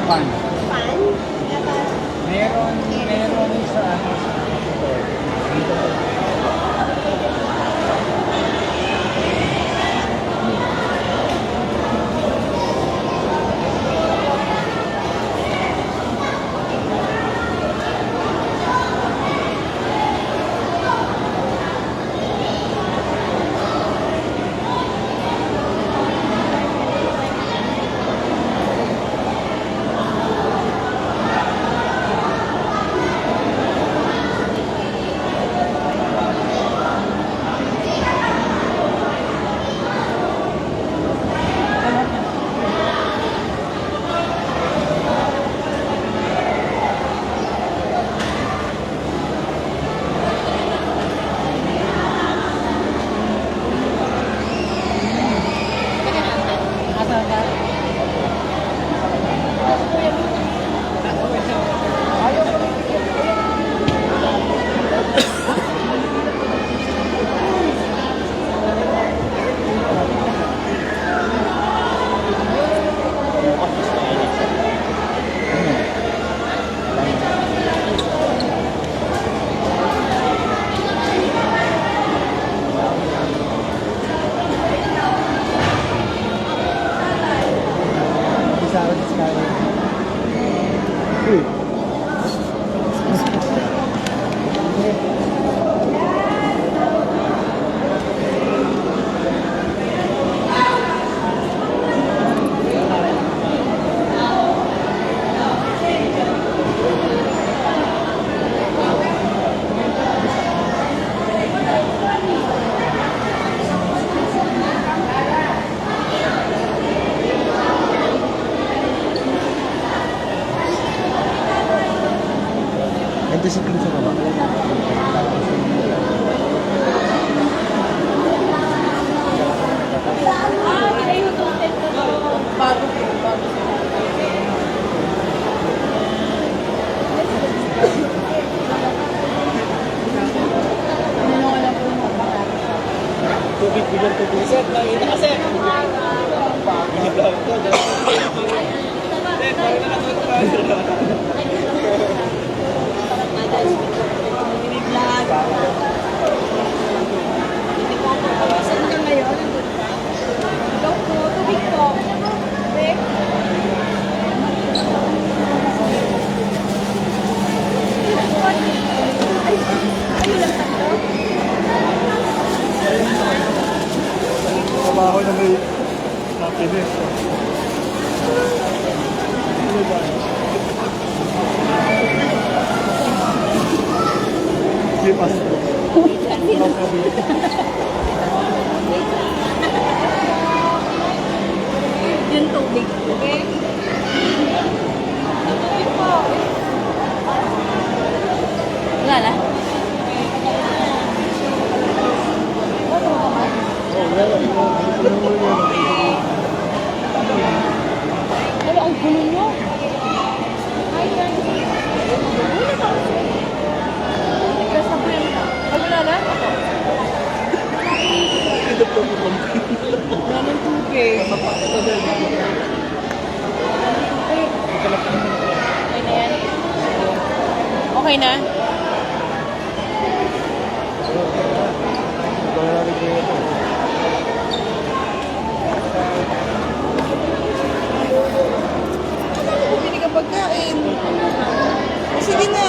Pan. Pan? Meron sa ano. Dito. Ito si Pin sa baba. Tubig, bigyan tubig. Sir, nakita ka, sir. Biniblog ko. Sir, nakita ka. Saan ka ngayon? Ikaw po, tubig po. Tubig? Ay, lang tatlo? Trabaho na may happiness. Hindi pa. Yung tubig. Okay? Tubig po. Wala na? Wala ang gulo nyo. Ayan. Wala ka. Nagkasa po yung... Ay, wala na? Wala ng tubig. Okay na yan. Okay na? Bumili ka pagkain. Sige na.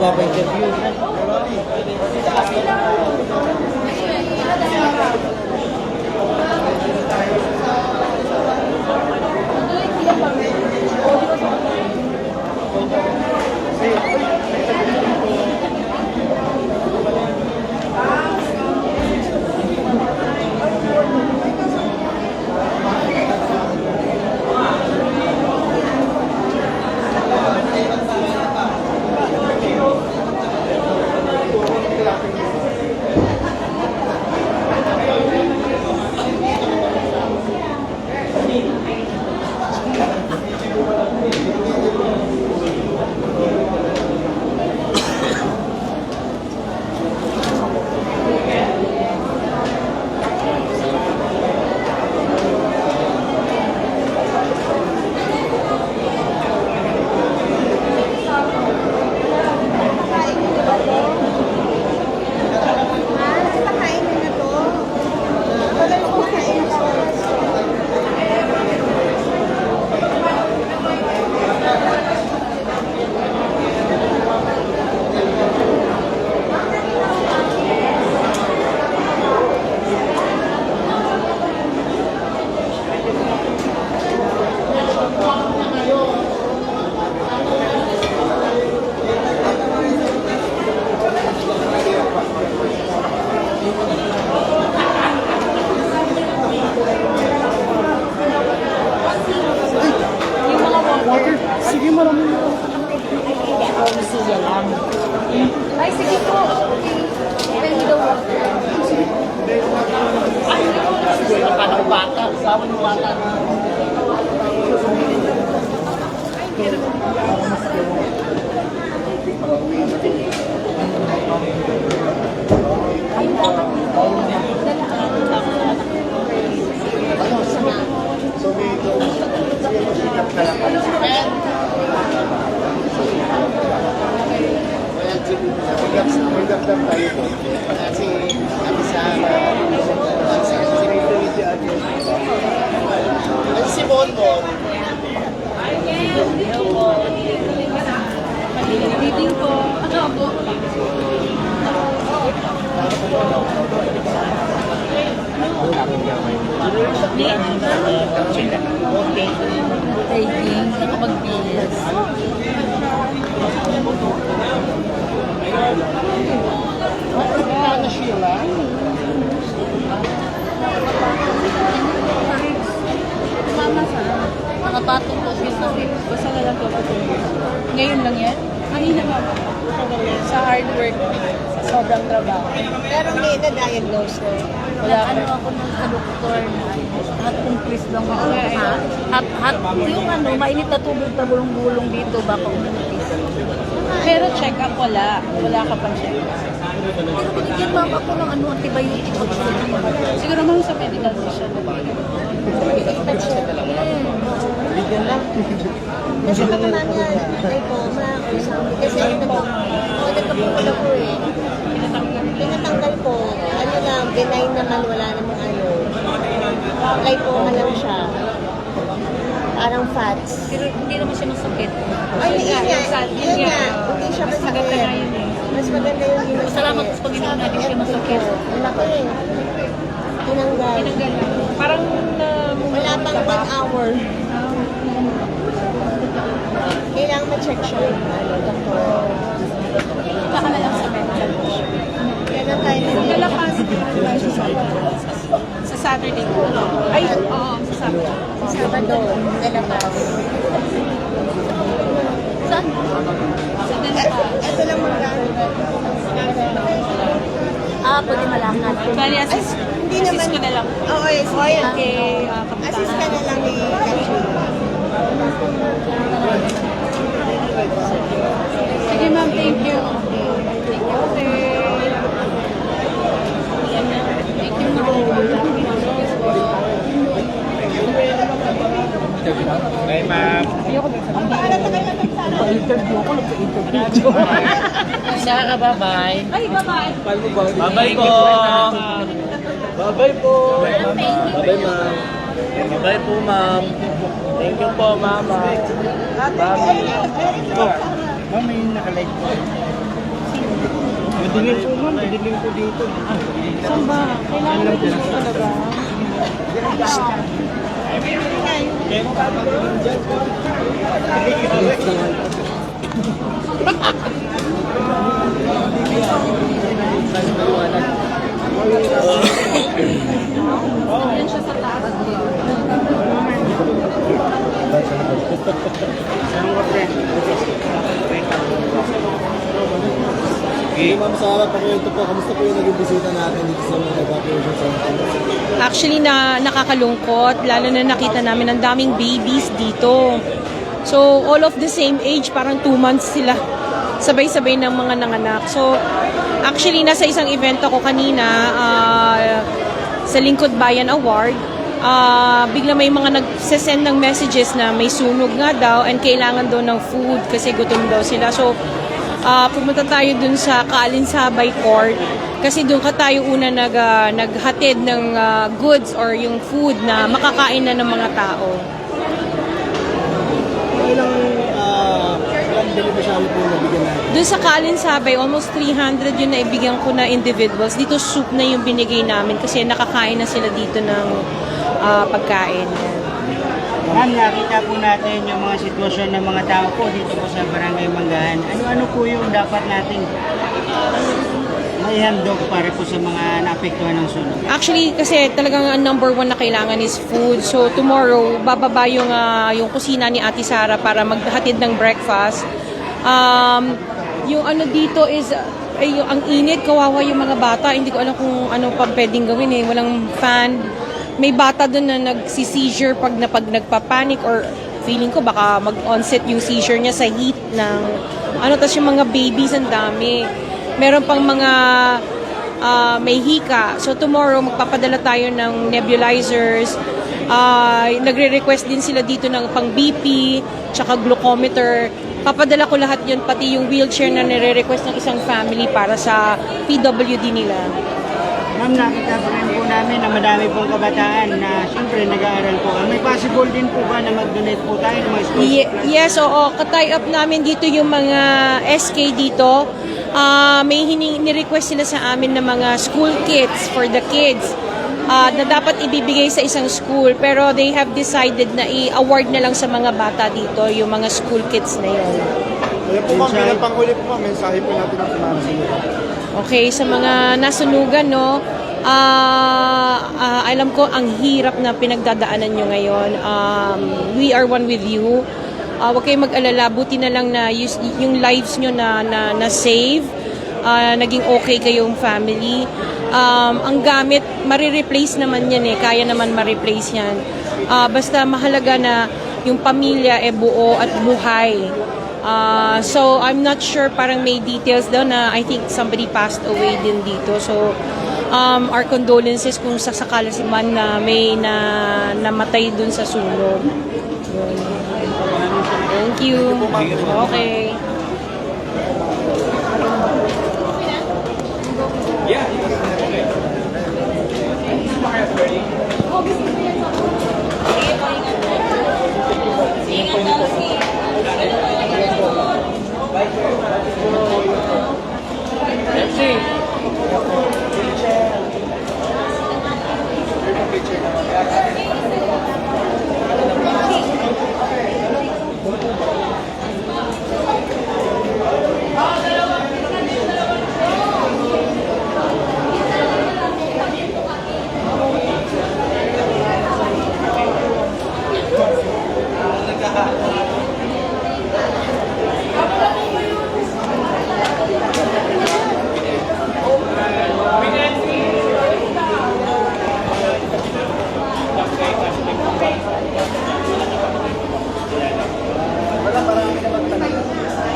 magpapa-interview. Sige, maraming Siya lang. Ay, sige po. Pwede daw. Ay, parang bata. Sama ng bata. Ay, dapat dito. So dito, sikat ka lang pala. May dagdag tayo po. Kasi kami sa sinito si Ate. Kasi si Bonbon. Reading ko. Ano po? Taking, nakapag-bilis. Na Sheila. Mama sa nakapatong po siya sa basta na lang to. Ngayon lang yan? Kanina ba? Sa hard work, sa sobrang trabaho. Pero may na-diagnose na. Wala ano ako nung sa doktor na hot increase lang ako. Hot, yung ano, mainit na tubig na bulong-bulong dito, baka umitis. Pero check up wala. Wala ka pang check up. Pero binigyan mama ko ng ano, antibiotic. Siguro mga sa medical station. Bigyan lang. Kasi baka mamaya, ay po, ma-sabi. Kasi nagkapula ko eh. Pinatanggal ko. Ano lang, benign naman, wala namang ano. Lipoma lang siya. Parang fats. Pero hindi naman siya masakit. Ay, yun nga. Yun nga. Hindi siya Mas maganda masakit. nga yun eh. Mas maganda yung hindi masakit. Salamat sa Panginoon na di siya masakit. Ang laki eh. Tinanggal. Parang Wala pang 1 hour. Kailangan ma-check siya yung ano, doktor. baka na lang sa medical. Kaya lang tayo Nalapas sa Saturday ko. Ay, oo, sa Saturday. Sabado, nalabas. Saan? Sa Dalapas. Ito lang magkano. Pwede malakad. Bali, Hindi naman. ko na lang. Oo, yes. Yes. Okay, Assist ka na lang ni Katrina. Sige ma'am, thank you. Thank you. Thank you ma'am. Hey, ma'am. Pa-interview ko, nagpa-interview. Siya ka, bye-bye. Ay, bye-bye. Bye-bye po. Bye-bye po. Bye-bye, ma'am. Bye-bye po, ma'am. Thank you po, mama. Ma'am, may nakalive po. Madilim po man, madilim po dito. Saan ba? Kailangan mo dito talaga. Yan siya sa taas. Okay, Ma'am Sarah, pakiwento po, kamusta po yung naging bisita natin dito sa mga evacuation center? Actually, nakakalungkot, lalo na nakita namin ang daming babies dito. So, all of the same age, parang 2 months sila. Sabay-sabay ng mga nanganak. So, actually, nasa isang event ako kanina sa Lingkod Bayan Award. Bigla may mga nagsesend ng messages na may sunog nga daw and kailangan daw ng food kasi gutom daw sila. So, pumunta tayo dun sa Kaalinsabay Court kasi doon ka tayo una naghatid ng goods or yung food na makakain na ng mga tao. Ilang beneficiary po yung nabigyan natin? Doon sa Kaalinsabay, almost 300 yung naibigyan ko na individuals. Dito soup na yung binigay namin kasi nakakain na sila dito ng pagkain. Ma'am, nakita po natin yung mga sitwasyon ng mga tao po dito po sa Barangay Manggahan. Ano-ano po yung dapat natin maihandog para po sa mga naapektuhan ng sunog? Actually, kasi talagang ang number 1 na kailangan is food. So, tomorrow, bababa yung kusina ni Ate Sara para maghatid ng breakfast. Yung ano dito is, ang init, kawawa yung mga bata. Hindi ko alam kung ano pa pwedeng gawin eh. Walang fan. May bata doon na nagsi-seizure pag nagpapanik or feeling ko baka mag-onset yung seizure niya sa heat ng tas yung mga babies ang dami. Meron pang mga may hika. So tomorrow magpapadala tayo ng nebulizers. Nagre-request din sila dito ng pang BP, tsaka glucometer. Papadala ko lahat yun, pati yung wheelchair na nire-request ng isang family para sa PWD nila. Ma'am, nakita po rin po namin na madami pong kabataan na siyempre nag-aaral po. May possible din po ba na mag-donate po tayo ng mga school supplies? Yes, oo. Ka-tie up namin dito yung mga SK dito. May ni-request sila sa amin ng mga school kits for the kids na dapat ibibigay sa isang school. Pero they have decided na i-award na lang sa mga bata dito yung mga school kits na yun. Kaya po ma'am, bilang panghuli po ma'am, mensahe po natin ang sumama. Okay, sa mga nasunugan, no, alam ko ang hirap na pinagdadaanan nyo ngayon. We are one with you. Huwag kayong mag-alala, buti na lang na yung lives nyo na save. Naging okay kayong family. Ang gamit, marireplace naman yan eh. Kaya naman ma-replace yan. Basta mahalaga na yung pamilya buo at buhay. So, I'm not sure, parang may details daw na I think somebody passed away din dito. So, our condolences kung sakala si man na may namatay dun sa sunog. Yun. Thank you. Okay.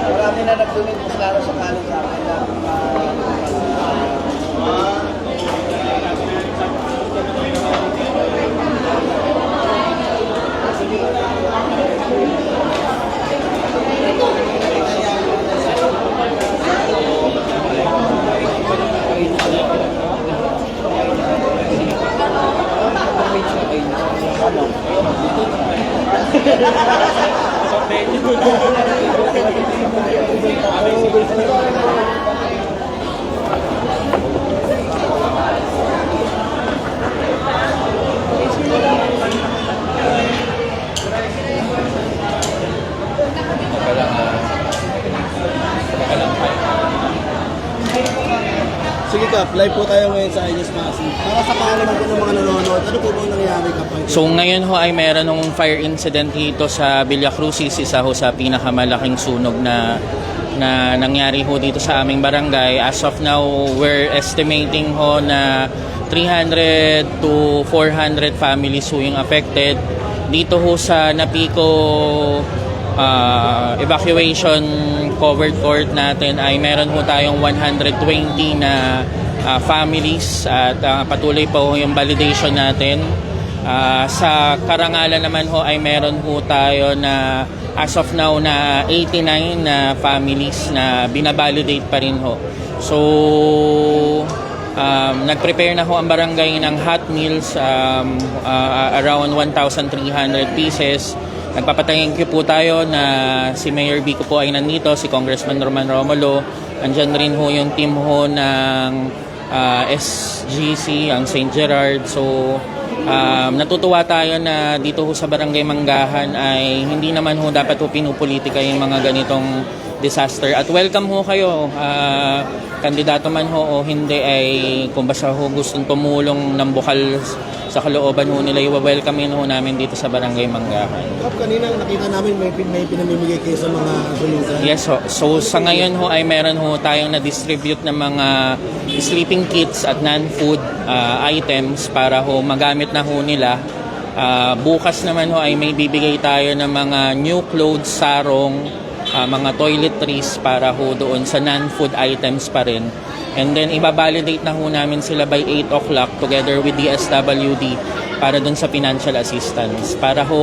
Marami na nag-donate mas laro sa kanin sa akin na Kap, live po tayo ngayon sa Inyos Pasig. Para sa kaalaman po ng mga nanonood, ano po bang nangyari, Kap? So ngayon ho ay meron ng fire incident dito sa Villa Crucis, isa ho sa pinakamalaking sunog na nangyari ho dito sa aming barangay. As of now, we're estimating ho na 300 to 400 families ho yung affected. Dito ho sa Napico evacuation covered court natin ay meron ho tayong 120 na families at patuloy pa ho yung validation natin. Sa Karangalan naman ho ay meron ho tayo na as of now na 89 na families na binabalidate pa rin ho. So nag-prepare na ho ang barangay ng hot meals around 1,300 pieces. Nagpapatayang po tayo na si Mayor Vico po ay nandito, si Congressman Roman Romulo. Andyan rin ho yung team ho ng SGC, ang St. Gerard. So natutuwa tayo na dito ho sa Barangay Manggahan ay hindi naman ho dapat ho pinupolitika yung mga ganitong disaster. At welcome ho kayo, kandidato man ho o hindi, ay kung basta ho gustong tumulong ng bukal sa kalooban ho nila, i-welcome ho namin dito sa Barangay Manggahan. Kap, kanina nakita namin may pinamimigay kayo sa mga sulugan. Yes ho. So sa ngayon ho ay meron ho tayong na-distribute ng mga sleeping kits at non-food items para ho magamit na ho nila. Bukas naman ho ay may bibigay tayo ng mga new clothes, sarong, mga toiletries para ho doon sa non-food items pa rin. And then ibabalidate na ho namin sila by 8 o'clock together with the SWD para doon sa financial assistance. Para ho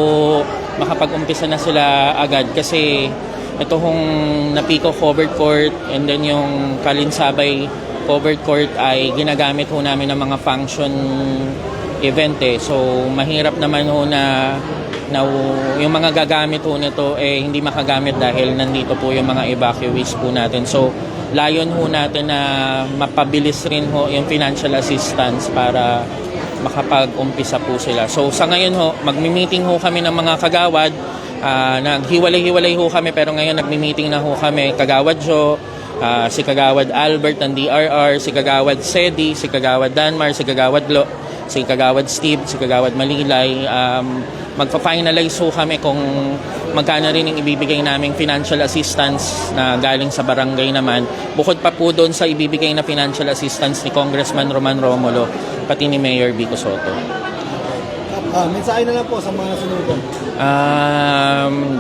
makapag-umpisa na sila agad kasi ito hong Napico covered court and then yung Kalinsabay covered court ay ginagamit ho namin ng mga function event eh. So mahirap naman ho na yung mga gagamit ho nito eh hindi makagamit dahil nandito po yung mga evacuees po natin. So layon ho natin na mapabilis rin ho yung financial assistance para makapag-umpisa po sila. So sa ngayon ho, magmi-meeting ho kami ng mga kagawad. Naghiwalay-hiwalay ho kami pero ngayon nagmi-meeting na ho kami. Kagawad Joe, si Kagawad Albert ng DRR, si Kagawad Sedi, si Kagawad Danmar, si Kagawad Lo, si Kagawad Steve, si Kagawad Malilay. Magpa-finalize ho kami kung magkano rin yung ibibigay naming financial assistance na galing sa barangay naman. Bukod pa po doon sa ibibigay na financial assistance ni Congressman Roman Romulo, pati ni Mayor Vico Soto. Mensahe na lang po sa mga nasunugan.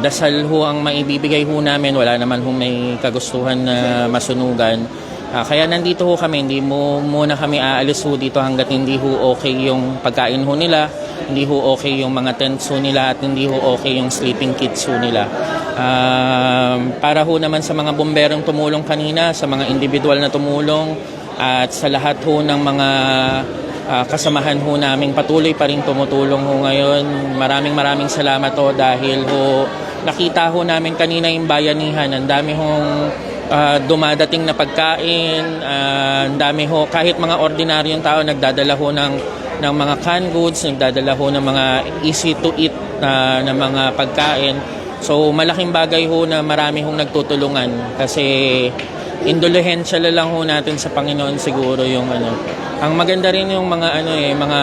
Dasal ho ang maibibigay ho namin. Wala naman ho may kagustuhan na masunugan. Kaya nandito ho kami. Hindi muna kami aalis ho dito hanggat hindi ho okay yung pagkain ho nila. Hindi ho okay yung mga tents ho nila at hindi ho okay yung sleeping kits ho nila. Para ho naman sa mga bomberong tumulong kanina, sa mga individual na tumulong at sa lahat ho ng mga kasamahan ho namin patuloy pa rin tumutulong ho ngayon. Maraming salamat ho dahil ho nakita ho namin kanina yung bayanihan. Ang dami hong dumadating na pagkain, ang dami ho, kahit mga ordinaryong tao nagdadala ho ng mga canned goods, nagdadala ho ng mga easy to eat na mga pagkain. So malaking bagay ho na marami hong nagtutulungan kasi indulhensya lang ho natin sa Panginoon siguro yung ano. Ang maganda rin yung mga mga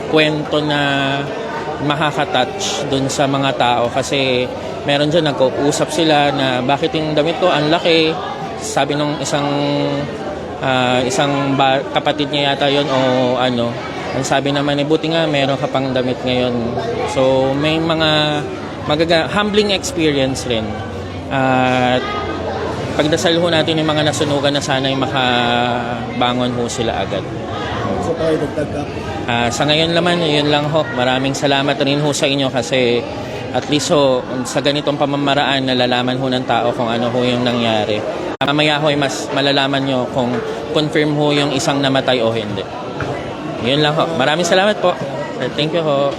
kwento na makaka-touch dun sa mga tao kasi meron dyan nag-uusap sila na bakit yung damit ko ang laki. Sabi nung isang kapatid niya yata yon o ano, ang sabi naman buti nga meron ka pang damit ngayon. So may mga humbling experience rin. At pagdasal ho natin yung mga nasunugan na sana'y makabangon ho sila agad. So tayo dagdag ka. Sa ngayon naman, yun lang ho. Maraming salamat rin ho sa inyo kasi at least ho, sa ganitong pamamaraan nalalaman ho ng tao kung ano ho yung nangyari. Mamaya ho ay mas malalaman nyo kung confirm ho yung isang namatay o hindi. Yun lang ho. Maraming salamat po. Thank you ho.